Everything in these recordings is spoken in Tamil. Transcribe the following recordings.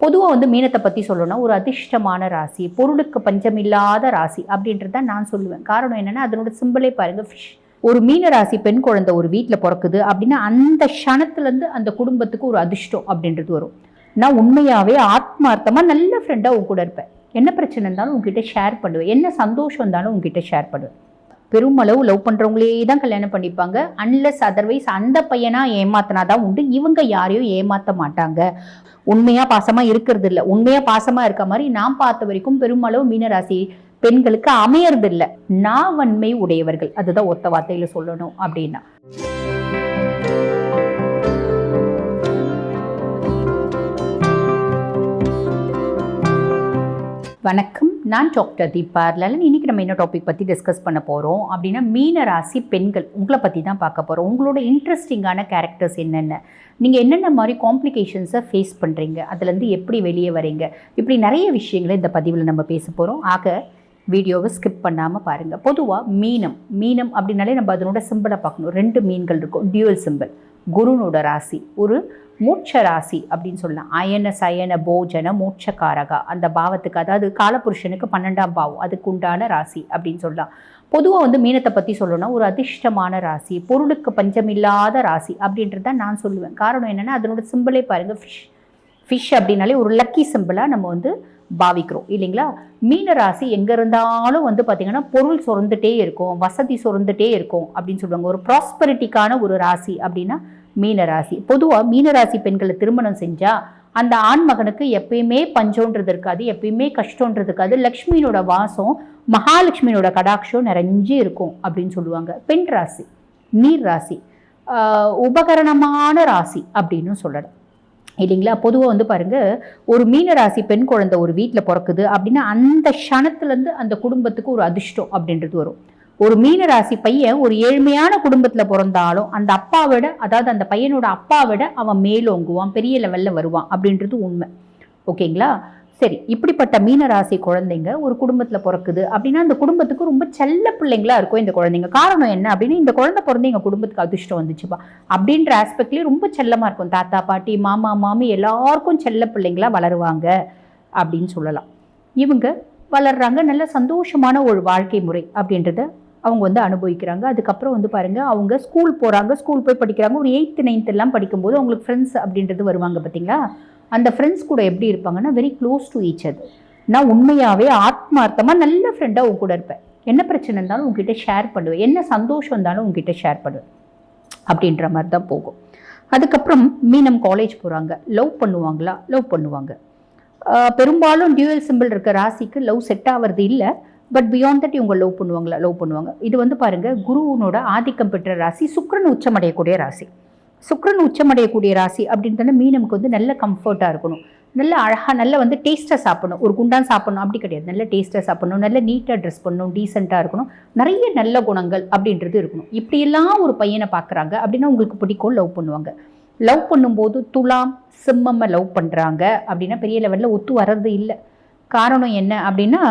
பொதுவாக வந்து மீனத்தை பற்றி சொல்லணும்னா ஒரு அதிர்ஷ்டமான ராசி, பொருளுக்கு பஞ்சமில்லாத ராசி அப்படின்றது தான் நான் சொல்லுவேன். காரணம் என்னென்னா அதனோட சிம்பிளே பாருங்கள், ஃபிஷ். ஒரு மீன ராசி பெண் குழந்தை ஒரு வீட்டில் பிறக்குது அப்படின்னா அந்த க்ஷணத்துலேருந்து அந்த குடும்பத்துக்கு ஒரு அதிர்ஷ்டம் அப்படின்றது வரும். நான் உண்மையாகவே ஆத்மார்த்தமாக நல்ல ஃப்ரெண்டாக உங்க கூட இருப்பேன். என்ன பிரச்சனை இருந்தாலும் உங்ககிட்ட ஷேர் பண்ணுவேன், என்ன சந்தோஷம் இருந்தாலும் உங்ககிட்ட ஷேர் பண்ணுவேன். பெருமளவு லவ் பண்ணுறவங்களே தான் கல்யாணம் பண்ணிப்பாங்க. அன்லெஸ் அதர்வைஸ் அந்த பையனாக ஏமாத்தினாதான் உண்டு. இவங்க யாரையும் ஏமாற்ற மாட்டாங்க. உண்மையாக பாசமாக இருக்கிறது இல்லை. உண்மையாக பாசமாக இருக்க மாதிரி நான் பார்த்த வரைக்கும் பெருமளவு மீனராசி பெண்களுக்கு அமையறது இல்லை. நாவன்மை உடையவர்கள், அதுதான் ஒத்த வார்த்தையில் சொல்லணும் அப்படின்னா. வணக்கம், நான் டாக்டர் தீபா லலன். இன்றைக்கி நம்ம என்ன டாபிக் பற்றி டிஸ்கஸ் பண்ண போகிறோம் அப்படின்னா, மீன ராசி பெண்கள் உங்களை பற்றி தான் பார்க்க போகிறோம். உங்களோட இன்ட்ரெஸ்டிங்கான கேரக்டர்ஸ் என்னென்ன, நீங்கள் என்னென்ன மாதிரி காம்ப்ளிகேஷன்ஸை ஃபேஸ் பண்ணுறீங்க, அதுலேருந்து எப்படி வெளியே வரீங்க, இப்படி நிறைய விஷயங்களை இந்த பதிவில் நம்ம பேச போகிறோம். ஆக வீடியோவை ஸ்கிப் பண்ணாமல் பாருங்கள். பொதுவாக மீனம் அப்படின்னாலே நம்ம அதனோட சிம்பிளை பார்க்கணும். 2 மீன்கள் இருக்கும், டியூவல் சிம்பிள். குருனோட ராசி ஒரு மோட்ச ராசி அப்படின்னு சொல்லலாம். அயன சயன போஜன மோட்சக்காரகா, அந்த பாவத்துக்கு, அதாவது காலபுருஷனுக்கு 12ஆம் பாவம், அதுக்கு உண்டான ராசி அப்படின்னு சொல்லலாம். பொதுவாக வந்து மீனத்தை பற்றி சொல்லணும்னா ஒரு அதிர்ஷ்டமான ராசி, பொருளுக்கு பஞ்சமில்லாத ராசி அப்படின்றது தான் நான் சொல்லுவேன். காரணம் என்னென்னா அதனோட சிம்பிளே பாருங்கள், ஃபிஷ் அப்படின்னாலே ஒரு லக்கி சிம்பிளாக நம்ம வந்து பாவிக்கிறோம் இல்லைங்களா. மீன ராசி எங்கே இருந்தாலும் வந்து பார்த்திங்கன்னா பொருள் சுரந்துட்டே இருக்கும், வசதி சுரந்துட்டே இருக்கும் அப்படின்னு சொல்லுவாங்க. ஒரு ப்ராஸ்பரிட்டிக்கான ஒரு ராசி அப்படின்னா மீனராசி. பொதுவாக மீனராசி பெண்களை திருமணம் செஞ்சால் அந்த ஆண் மகனுக்கு எப்பயுமே பஞ்சோன்றது இருக்காது, எப்பயுமே கஷ்டன்றது இருக்காது. லக்ஷ்மியோட வாசம், மகாலட்சுமியோட கடாட்சம் நிறைஞ்சு இருக்கும் அப்படின்னு சொல்லுவாங்க. பெண் ராசி நீர் ராசி, உபகரணமான ராசி அப்படின்னு சொல்லலாம் இல்லைங்களா. பொதுவாக வந்து பாருங்கள், ஒரு மீனராசி பெண் குழந்தை ஒரு வீட்டில் பிறக்குது அப்படின்னா அந்த க்ஷணத்துலேருந்து அந்த குடும்பத்துக்கு ஒரு அதிர்ஷ்டம் அப்படின்றது வரும். ஒரு மீனராசி பையன் ஒரு ஏழ்மையான குடும்பத்தில் பிறந்தாலும் அந்த அப்பாவிட, அதாவது அந்த பையனோட அப்பாவிட அவன் மேலோங்குவான், பெரிய லெவலில் வருவான் அப்படின்றது உண்மை. ஓகேங்களா. சரி, இப்படிப்பட்ட மீனராசி குழந்தைங்க ஒரு குடும்பத்தில் பிறக்குது அப்படின்னா அந்த குடும்பத்துக்கு ரொம்ப செல்ல பிள்ளைங்களா இருக்கும் இந்த குழந்தைங்க. காரணம் என்ன அப்படின்னா, இந்த குழந்தை பிறந்து எங்கள் குடும்பத்துக்கு அதிர்ஷ்டம் வந்துச்சுப்பா அப்படின்ற ஆஸ்பெக்ட்லேயே ரொம்ப செல்லமாக இருக்கும். தாத்தா பாட்டி மாமா மாமி எல்லாருக்கும் செல்ல பிள்ளைங்களா வளருவாங்க அப்படின்னு சொல்லலாம். இவங்க வளர்றாங்க, நல்ல சந்தோஷமான ஒரு வாழ்க்கை முறை அப்படின்றத அவங்க வந்து அனுபவிக்கிறாங்க. அதுக்கப்புறம் வந்து பாருங்கள், அவங்க ஸ்கூல் போகிறாங்க, ஸ்கூல் போய் படிக்கிறாங்க. ஒரு 8th 9th எல்லாம் படிக்கும்போது அவங்களுக்கு ஃப்ரெண்ட்ஸ் அப்படின்றது வருவாங்க பார்த்தீங்களா. அந்த ஃப்ரெண்ட்ஸ் கூட எப்படி இருப்பாங்கன்னா very close to each other. நான் உண்மையாகவே ஆத்மார்த்தமாக நல்ல ஃப்ரெண்டாக உங்க கூட இருப்பேன். என்ன பிரச்சனை இருந்தாலும் உங்ககிட்ட ஷேர் பண்ணுவேன், என்ன சந்தோஷம் இருந்தாலும் உங்ககிட்ட ஷேர் பண்ணுவேன் அப்படின்ற மாதிரி தான் போகும். அதுக்கப்புறம் மீனம் காலேஜ் போகிறாங்க, லவ் பண்ணுவாங்களா, லவ் பண்ணுவாங்க. பெரும்பாலும் டியூவல் சிம்பிள் இருக்க ராசிக்கு லவ் செட் ஆகிறது இல்லை. பட் பியாண்ட் தட் இவங்க லவ் பண்ணுவாங்களா, லவ் பண்ணுவாங்க. இது வந்து பாருங்கள், குருவனோட ஆதிக்கம் பெற்ற ராசி, சுக்கிரன் உச்சமடையக்கூடிய ராசி. சுக்கிரன் உச்சமடையக்கூடிய ராசி அப்படின்றது மீனமுக்கு வந்து நல்ல கம்ஃபர்ட்டாக இருக்கணும், நல்ல அழகாக, நல்ல வந்து டேஸ்ட்டாக சாப்பிடணும். ஒரு குண்டான் சாப்பிடணும் அப்படி கிடையாது, நல்ல டேஸ்ட்டாக சாப்பிடணும், நல்ல நீட்டாக ட்ரெஸ் பண்ணணும், டீசெண்டாக இருக்கணும், நிறைய நல்ல குணங்கள் அப்படின்றது இருக்கணும். இப்படியெல்லாம் ஒரு பையனை பார்க்குறாங்க அப்படின்னா உங்களுக்கு பிடிக்கும், லவ் பண்ணுவாங்க. லவ் பண்ணும்போது துலாம் சிம்மம்மை லவ் பண்ணுறாங்க அப்படின்னா பெரிய லெவலில் ஒத்து வர்றது இல்லை. காரணம் என்ன அப்படின்னா,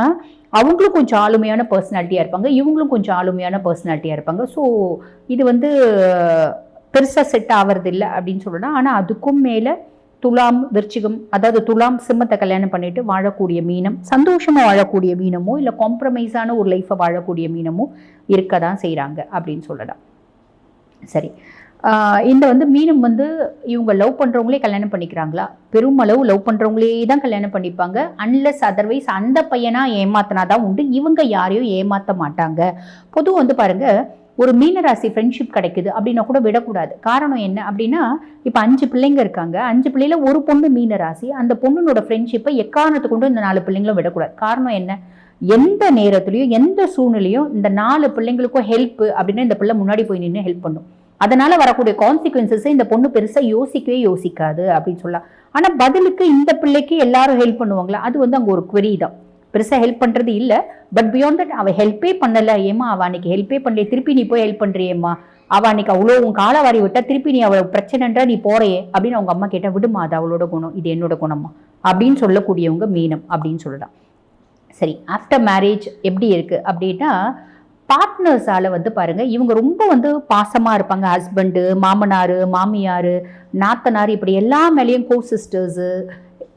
அவங்களும் கொஞ்சம் ஆளுமையான பர்சனாலிட்டியாக இருப்பாங்க, இவங்களும் கொஞ்சம் ஆளுமையான பர்சனாலிட்டியாக இருப்பாங்க. ஸோ இது வந்து பெருசாக செட் ஆகிறது இல்லை அப்படின்னு சொல்லலாம். ஆனால் அதுக்கும் மேலே துலாம் விருச்சிகம், அதாவது துலாம் சிம்மத்தை கல்யாணம் பண்ணிட்டு வாழக்கூடிய மீனம், சந்தோஷமாக வாழக்கூடிய மீனமோ இல்லை காம்ப்ரமைஸான ஒரு லைஃப்பை வாழக்கூடிய மீனமோ இருக்க தான் செய்கிறாங்க அப்படின்னு சொல்லலாம். சரி, இந்த வந்து மீனம் வந்து இவங்க லவ் பண்ணுறவங்களே கல்யாணம் பண்ணிக்கிறாங்களா? பெருமளவு லவ் பண்ணுறவங்களே தான் கல்யாணம் பண்ணிப்பாங்க. அன்லெஸ் அதர்வைஸ் அந்த பையனாக ஏமாத்தினாதான் உண்டு. இவங்க யாரையும் ஏமாற்ற மாட்டாங்க. பொதுவாக வந்து பாருங்கள், ஒரு மீனராசி ஃப்ரெண்ட்ஷிப் கிடைக்குது அப்படின்னா கூட விடக்கூடாது. காரணம் என்ன அப்படின்னா, இப்போ 5 பிள்ளைங்க இருக்காங்க, 5 பிள்ளையில ஒரு பொண்ணு மீனராசி. அந்த பொண்ணுனோட ஃப்ரெண்ட்ஷிப்பை எக்காரணத்தை கொண்டு இந்த 4 பிள்ளைங்களும் விடக்கூடாது. காரணம் என்ன, எந்த நேரத்துலையும் எந்த சூழ்நிலையும் இந்த 4 பிள்ளைங்களுக்கும் ஹெல்ப் அப்படின்னா இந்த பிள்ளை முன்னாடி போய் நின்று ஹெல்ப் பண்ணும். அதனால வரக்கூடிய கான்சிக்வன்சஸை இந்த பொண்ணு பெருசாக யோசிக்காது அப்படின்னு சொல்லலாம். ஆனால் பதிலுக்கு இந்த பிள்ளைக்கு எல்லாரும் ஹெல்ப் பண்ணுவாங்களா, அது வந்து அங்கே ஒரு குவெரி தான். பெருசாக ஹெல்ப் பண்ணுறது இல்லை. பட் பியாண்ட் தட் அவள் ஹெல்ப்பே பண்ணலை, ஏமா அவள் அன்னைக்கு ஹெல்ப்பே பண்ணல, திருப்பி நீ போய் ஹெல்ப் பண்ணுறியேம்மா, அவள் அன்னைக்கு அவ்வளோ உன் காலை வாரி விட்டா திருப்பி நீ அவளை பிரச்சனைன்றா நீ போறையே அப்படின்னு அவங்க அம்மா கேட்டால், விடுமா அது அவளோட குணம், இது என்னோட குணம்மா அப்படின்னு சொல்லக்கூடியவங்க மீனம் அப்படின்னு சொல்லலாம். சரி, ஆஃப்டர் மேரேஜ் எப்படி இருக்குது அப்படின்னா, பார்ட்னர்ஸால் வந்து பாருங்கள், இவங்க ரொம்ப வந்து பாசமாக இருப்பாங்க. ஹஸ்பண்டு, மாமனார், மாமியார், நாத்தனார், இப்படி எல்லா மேலேயும் கோ சிஸ்டர்ஸு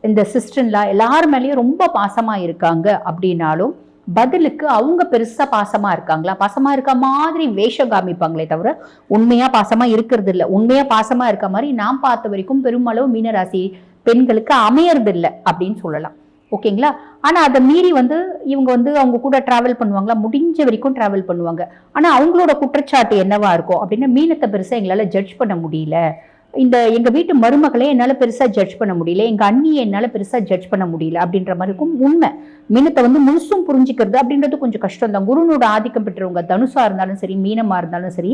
இந்த சிஸ்டர்லாம் எல்லார் மேலேயும் ரொம்ப பாசமாக இருக்காங்க அப்படின்னாலும் பதிலுக்கு அவங்க பெருசாக பாசமாக இருக்காங்களா, பாசமாக இருக்க மாதிரி வேஷம் காமிப்பாங்களே தவிர உண்மையாக பாசமாக இருக்கிறது இல்லை. உண்மையாக பாசமாக இருக்க மாதிரி நான் பார்த்த வரைக்கும் பெருமளவு மீனராசி பெண்களுக்கு அமையறதில்லை அப்படின்னு சொல்லலாம். ஓகேங்களா. ஆனால் அதை மீறி இவங்க அவங்க கூட ட்ராவல் பண்ணுவாங்களா, முடிஞ்ச வரைக்கும் ட்ராவல் பண்ணுவாங்க. ஆனால் அவங்களோட குற்றச்சாட்டு என்னவா இருக்கும் அப்படின்னா, மீனத்தை பெருசாக எங்களால் ஜட்ஜ் பண்ண முடியல, எங்கள் வீட்டு மருமகளே என்னால் பெருசாக ஜட்ஜ் பண்ண முடியல, எங்கள் அண்ணியை என்னால் பெருசாக ஜட்ஜ் பண்ண முடியல அப்படின்ற மாதிரி இருக்கும். உண்மை. மீனத்தை முழுசும் புரிஞ்சுக்கிறது அப்படின்றது கொஞ்சம் கஷ்டம் தான். குருனோட ஆதிக்கம் பெற்றவங்க தனுசா இருந்தாலும் சரி, மீனமாக இருந்தாலும் சரி,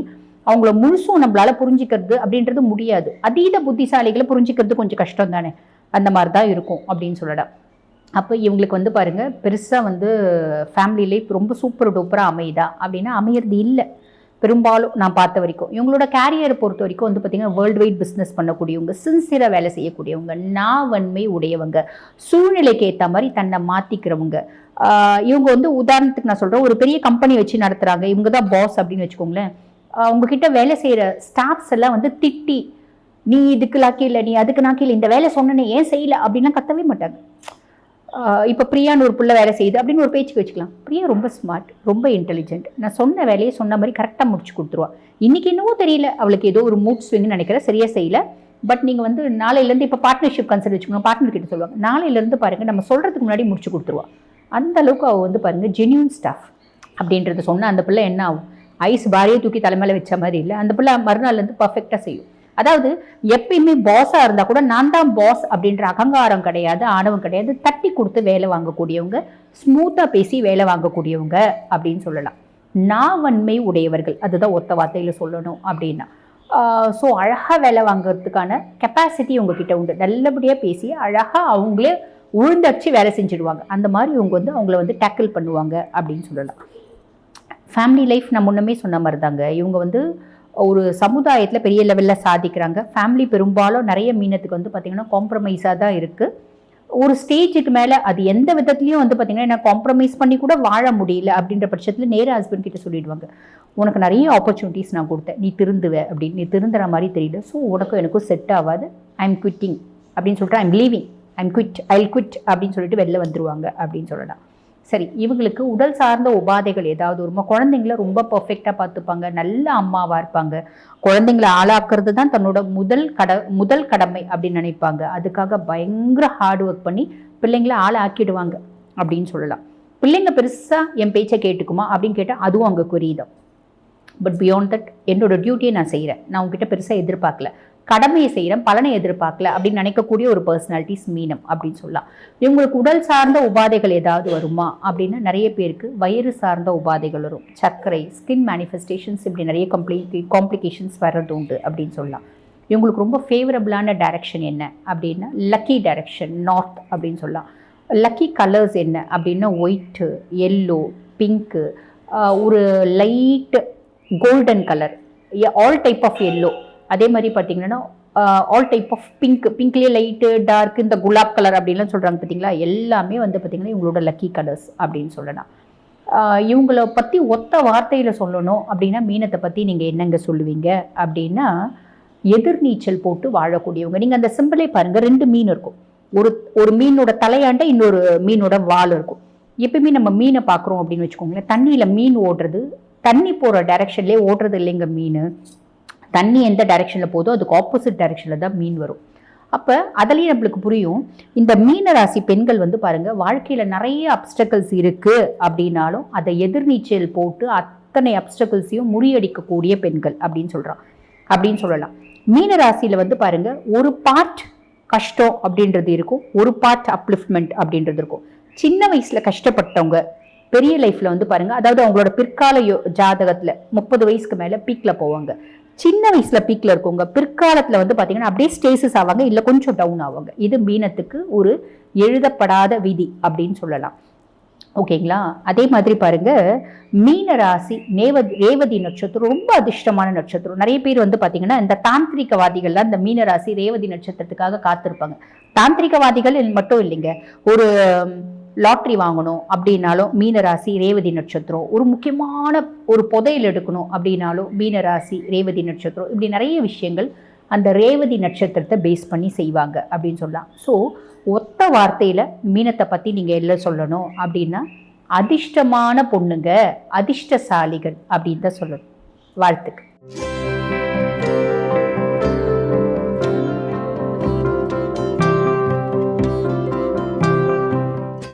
அவங்கள முழுசும் நம்மளால புரிஞ்சுக்கிறது அப்படின்றது முடியாது. அதீத புத்திசாலிகளை புரிஞ்சுக்கிறது கொஞ்சம் கஷ்டம் தானே, அந்த மாதிரி தான் இருக்கும் அப்படின்னு சொல்லலாம். அப்போ இவங்களுக்கு பாருங்க, பெருசாக ஃபேமிலி லைஃப் ரொம்ப சூப்பர் டூப்பராக அமையுதா அப்படின்னா அமையிறது இல்லை. பெரும்பாலும் நான் பார்த்த வரைக்கும் இவங்களோட கேரியரை பொறுத்த வரைக்கும் பார்த்தீங்கன்னா வேர்ல்டு வைட் பிஸ்னஸ் பண்ணக்கூடியவங்க, சின்சியராக வேலை செய்யக்கூடியவங்க, நாவன்மை உடையவங்க, சூழ்நிலைக்கு ஏற்ற மாதிரி தன்னை மாற்றிக்கிறவங்க. இவங்க உதாரணத்துக்கு நான் சொல்கிறேன், ஒரு பெரிய கம்பெனி வச்சு நடத்துகிறாங்க, இவங்க தான் பாஸ் அப்படின்னு வச்சுக்கோங்களேன். உங்ககிட்ட வேலை செய்கிற ஸ்டாஃப்ஸ் எல்லாம் திட்டி, நீ இதுக்கு லாக்கி இல்லை, நீ அதுக்கு நாக்கி இல்லை, இந்த வேலை சொன்னேன்னு ஏன் செய்யலை அப்படின்லாம் கத்தவே மாட்டாங்க. இப்போ பிரியான்னு ஒரு பிள்ளை வேலை செய்யுது அப்படின்னு ஒரு பேச்சுக்கு வச்சுக்கலாம். பிரியா ரொம்ப ஸ்மார்ட், ரொம்ப இன்டெலிஜென்ட், நான் சொன்ன வேலையை சொன்ன மாதிரி கரெக்டாக முடிச்சு கொடுத்துருவா. இன்றைக்கி என்னவோ தெரியல, அவளுக்கு ஏதோ ஒரு மூட் ஸ்விங்னு நினைக்கிறேன், சரியாக செய்யலை. பட் நீங்கள் நாளையிலேருந்து இப்போ பார்ட்னர்ஷிப் கன்சல்ட் வச்சுக்கணும், பார்ட்னர் கிட்ட சொல்லுவாங்க, நாளையிலேருந்து பாருங்கள் நம்ம சொல்கிறதுக்கு முன்னாடி முடிச்சு கொடுத்துருவா. அந்த அளவுக்கு அவள் பாருங்கள் ஜென்யூன் ஸ்டாஃப் அப்படின்றத சொன்னால் அந்த பிள்ளை என்ன ஆகும், ஐஸ் பாரியை தூக்கி தலைமையில வச்ச மாதிரி இல்லை, அந்த பிள்ளை மறுநாள்லேருந்து பர்ஃபெக்டாக செய்யும். அதாவது எப்பயுமே பாஸாக இருந்தால் கூட நான் தான் பாஸ் அப்படின்ற அகங்காரம் கிடையாது, ஆணவம் கிடையாது, தட்டி கொடுத்து வேலை வாங்கக்கூடியவங்க, ஸ்மூத்தாக பேசி வேலை வாங்கக்கூடியவங்க அப்படின்னு சொல்லலாம். நாவன்மை உடையவர்கள், அதுதான் ஒத்த வார்த்தையில் சொல்லணும் அப்படின்னா. ஸோ அழகாக வேலை வாங்கிறதுக்கான கெப்பாசிட்டி உங்ககிட்ட உண்டு. நல்லபடியாக பேசி அழகாக அவங்களே உழுந்தடிச்சு வேலை செஞ்சுடுவாங்க. அந்த மாதிரி இவங்க அவங்கள டேக்கிள் பண்ணுவாங்க அப்படின்னு சொல்லலாம். ஃபேமிலி லைஃப் நான் முன்னமே சொன்ன மாதிரி தாங்க, இவங்க ஒரு சமுதாயத்தில் பெரிய லெவலில் சாதிக்கிறாங்க. ஃபேமிலி பெரும்பாலும் நிறைய மீனத்துக்கு பார்த்திங்கன்னா காம்ப்ரமைஸாக தான் இருக்குது. ஒரு ஸ்டேஜுக்கு மேலே அது எந்த விதத்துலையும் பார்த்திங்கன்னா என்ன காம்ப்ரமைஸ் பண்ணி கூட வாழ முடியல அப்படின்ற பட்சத்தில் நேராக ஹஸ்பண்ட் கிட்ட சொல்லிடுவாங்க, உனக்கு நிறைய ஆப்பர்ச்சுனிட்டிஸ் நான் கொடுத்தேன், நீ திருந்துவே அப்படின்னு. நீ திருந்துற மாதிரி தெரியல, ஸோ உனக்கும் எனக்கும் செட் ஆகாது, ஐ எம் குவிட்டிங் அப்படின்னு சொல்லிட்டு, I am leaving, I am quit, I will quit அப்படின்னு சொல்லிட்டு வெளில வந்துருவாங்க அப்படின்னு சொல்லலாம். சரி, இவங்களுக்கு உடல் சார்ந்த உபாதைகள் ஏதாவது வருமா? குழந்தைங்கள ரொம்ப பர்ஃபெக்டாக பார்த்துப்பாங்க, நல்ல அம்மாவாக இருப்பாங்க, குழந்தைங்கள ஆளாக்குறது தான் தன்னோட முதல் கடமை அப்படின்னு நினைப்பாங்க. அதுக்காக பயங்கர ஹார்ட் ஒர்க் பண்ணி பிள்ளைங்கள ஆளாக்கிடுவாங்க அப்படின்னு சொல்லலாம். பிள்ளைங்க பெருசாக என் பேச்சை கேட்டுக்குமா அப்படின்னு கேட்டால் அதுவும் அங்கே குறியுதான். பட் பியாண்ட் தட் என்னோட டியூட்டியை நான் செய்கிறேன், நான் உங்ககிட்ட பெருசாக எதிர்பார்க்கல, கடமையை செய்கிறேன், பலனை எதிர்பார்க்கல அப்படின்னு நினைக்கக்கூடிய ஒரு பர்சனாலிட்டிஸ் மீனம் அப்படின்னு சொல்லலாம். இவங்களுக்கு உடல் சார்ந்த உபாதைகள் ஏதாவது வருமா அப்படின்னா நிறைய பேருக்கு வயிறு சார்ந்த உபாதைகள் வரும், சர்க்கரை, ஸ்கின் மேனிஃபெஸ்டேஷன்ஸ், இப்படி நிறைய காம்ப்ளிகேஷன்ஸ் வர்றது உண்டு அப்படின்னு சொல்லலாம். இவங்களுக்கு ரொம்ப ஃபேவரபிளான டைரக்ஷன் என்ன அப்படின்னா லக்கி டைரக்ஷன் நார்த் அப்படின்னு சொல்லலாம். லக்கி கலர்ஸ் என்ன அப்படின்னா ஒயிட்டு, எல்லோ, பிங்க்கு, ஒரு light golden colour, all type of yellow, அதே மாதிரி பார்த்தீங்கன்னா ஆல் டைப் ஆஃப் பிங்க்லேயே லைட்டு, டார்க், இந்த குலாப் கலர் அப்படின்லாம் சொல்கிறாங்க பார்த்தீங்களா, எல்லாமே பார்த்தீங்கன்னா இவங்களோட லக்கி கலர்ஸ் அப்படின்னு சொல்லலாம். இவங்கள பற்றி ஒத்த வார்த்தையில் சொல்லணும் அப்படின்னா மீனத்தை பற்றி நீங்கள் என்னங்க சொல்லுவீங்க அப்படின்னா எதிர்நீச்சல் போட்டு வாழக்கூடியவங்க. நீங்கள் அந்த சிம்பிளே பாருங்கள், 2 மீன் இருக்கும், ஒரு மீனோட தலையாண்ட இன்னொரு மீனோட வால் இருக்கும். எப்பயுமே நம்ம மீனை பார்க்குறோம் அப்படின்னு வச்சுக்கோங்களேன், தண்ணியில் மீன் ஓடுறது, தண்ணி போகிற டைரெக்ஷன்லேயே ஓடுறது இல்லைங்க மீன், தண்ணி எந்த டைரெக்ஷனில் போதோ அதுக்கு ஆப்போசிட் டைரெக்ஷனில் தான் மீன் வரும். அப்போ அதுலேயும் நம்மளுக்கு புரியும், இந்த மீனராசி பெண்கள் பாருங்கள் வாழ்க்கையில் நிறைய அப்டக்கிள்ஸ் இருக்குது அப்படின்னாலும் அதை எதிர்நீச்சல் போட்டு அத்தனை அப்டக்கிள்ஸையும் முறியடிக்கக்கூடிய பெண்கள் அப்படின்னு சொல்லலாம். மீனராசியில் பாருங்கள் ஒரு பார்ட் கஷ்டம் அப்படின்றது இருக்கும், ஒரு பார்ட் அப்லிஃப்ட்மெண்ட் அப்படின்றது இருக்கும். சின்ன வயசில் கஷ்டப்பட்டவங்க பெரிய லைஃப்பில் பாருங்கள், அதாவது அவங்களோட பிற்கால ஜாதகத்தில் 30 வயசுக்கு மேலே பீக்கில் போவாங்க. சின்ன வயசில் பீக்கில் இருக்கவங்க பிற்காலத்தில் பார்த்தீங்கன்னா அப்படியே ஸ்டேசஸ் ஆவாங்க, இல்லை கொஞ்சம் டவுன் ஆவாங்க. இது மீனத்துக்கு ஒரு எழுதப்படாத விதி அப்படின்னு சொல்லலாம். ஓகேங்களா. அதே மாதிரி பாருங்க, மீன ராசி ரேவதி நட்சத்திரம் ரொம்ப அதிர்ஷ்டமான நட்சத்திரம். நிறைய பேர் பார்த்தீங்கன்னா இந்த தாந்திரிகவாதிகள்லாம் இந்த மீன ராசி ரேவதி நட்சத்திரத்துக்காக காத்திருப்பாங்க. தாந்திரிகவாதிகள் மட்டும் இல்லைங்க, ஒரு லாட்ரி வாங்கணும் அப்படின்னாலும் மீனராசி ரேவதி நட்சத்திரம், ஒரு முக்கியமான ஒரு புதையல் எடுக்கணும் அப்படின்னாலும் மீனராசி ரேவதி நட்சத்திரம், இப்படி நிறைய விஷயங்கள் அந்த ரேவதி நட்சத்திரத்தை பேஸ் பண்ணி செய்வாங்க அப்படின்னு சொல்லலாம். ஸோ ஒத்த வார்த்தையில் மீனத்தை பற்றி நீங்கள் எல்லாம் சொல்லணும் அப்படின்னா அதிர்ஷ்டமான பொண்ணுங்க, அதிர்ஷ்டசாலிகள் அப்படின்னு தான் சொல்லணும். வாழ்த்துக்கள்.